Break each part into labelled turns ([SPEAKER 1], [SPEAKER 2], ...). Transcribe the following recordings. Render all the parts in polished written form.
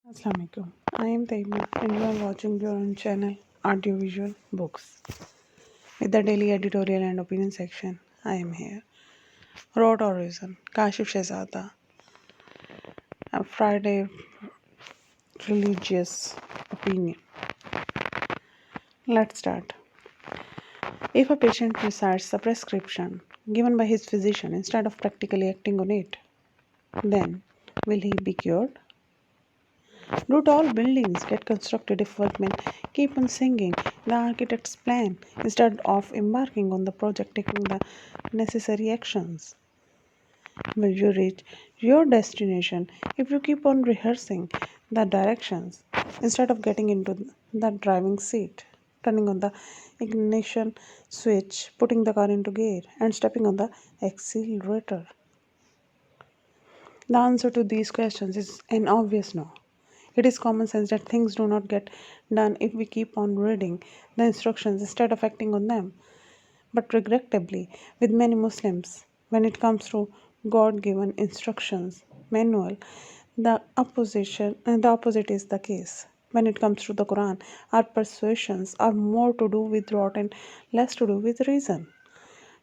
[SPEAKER 1] Assalamualaikum. I am Taiba and you are watching your own channel Audiovisual Books. With the daily editorial and opinion section, I am here. Road Origin, Kashif Shehzada, a Friday religious opinion. Let's start. If a patient recites a prescription given by his physician instead of practically acting on it, then will he be cured? Do tall buildings get constructed if workmen keep on singing the architect's plan instead of embarking on the project taking the necessary actions? Will you reach your destination if you keep on rehearsing the directions instead of getting into the driving seat, turning on the ignition switch, putting the car into gear, and stepping on the accelerator? The answer to these questions is an obvious no. It is common sense that things do not get done if we keep on reading the instructions instead of acting on them. But regrettably, with many Muslims, when it comes to God given instructions manual, the opposite is the case. When it comes to the Quran, our persuasions are more to do with rot and less to do with reason.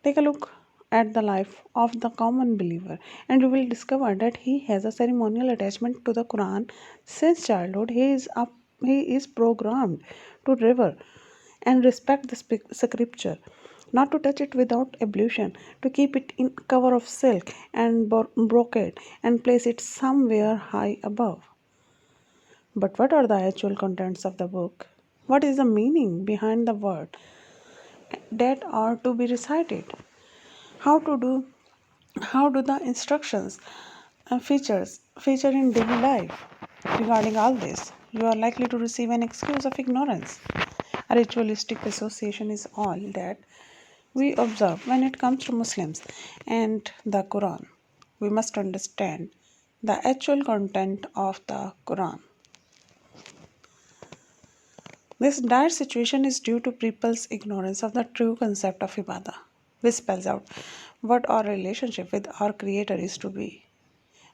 [SPEAKER 1] Take a look at the life of the common believer, and you will discover that he has a ceremonial attachment to the Quran since childhood. He is programmed to revere and respect the scripture, not to touch it without ablution, to keep it in cover of silk and brocade, and place it somewhere high above. But what are the actual contents of the book? What is the meaning behind the word that are to be recited? How to do how do the instructions and feature in daily life? Regarding all this, you are likely to receive an excuse of ignorance. A ritualistic association is all that we observe when it comes to Muslims and the Quran. We must understand the actual content of the Quran. This dire situation is due to people's ignorance of the true concept of ibadah, which spells out what our relationship with our Creator is to be.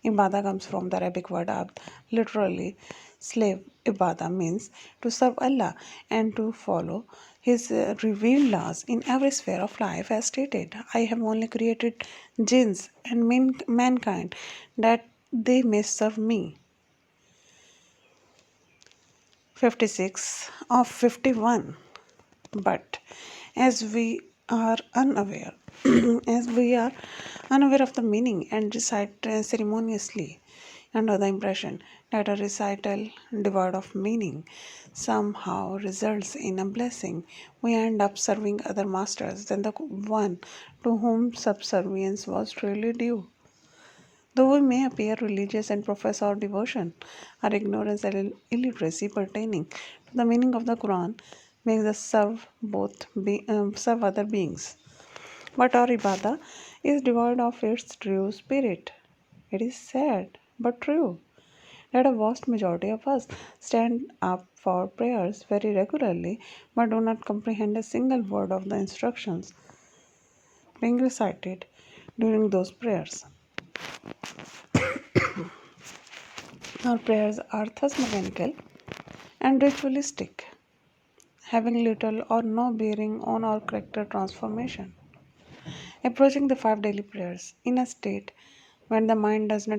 [SPEAKER 1] Ibadah comes from the Arabic word abd, literally slave. Ibadah means to serve Allah and to follow His revealed laws in every sphere of life, as stated. I have only created jinns and mankind that they may serve me. 56 of 51. But as we are unaware, as we are unaware of the meaning and recite ceremoniously under the impression that a recital devoid of meaning somehow results in a blessing, we end up serving other masters than the one to whom subservience was truly due. Though we may appear religious and profess our devotion, our ignorance and illiteracy pertaining to the meaning of the Quran makes us serve other beings. But our ibadah is devoid of its true spirit. It is sad but true that a vast majority of us stand up for prayers very regularly but do not comprehend a single word of the instructions being recited during those prayers. Our prayers are thus mechanical and ritualistic, having little or no bearing on our character transformation. Approaching the 5 daily prayers in a state when the mind does not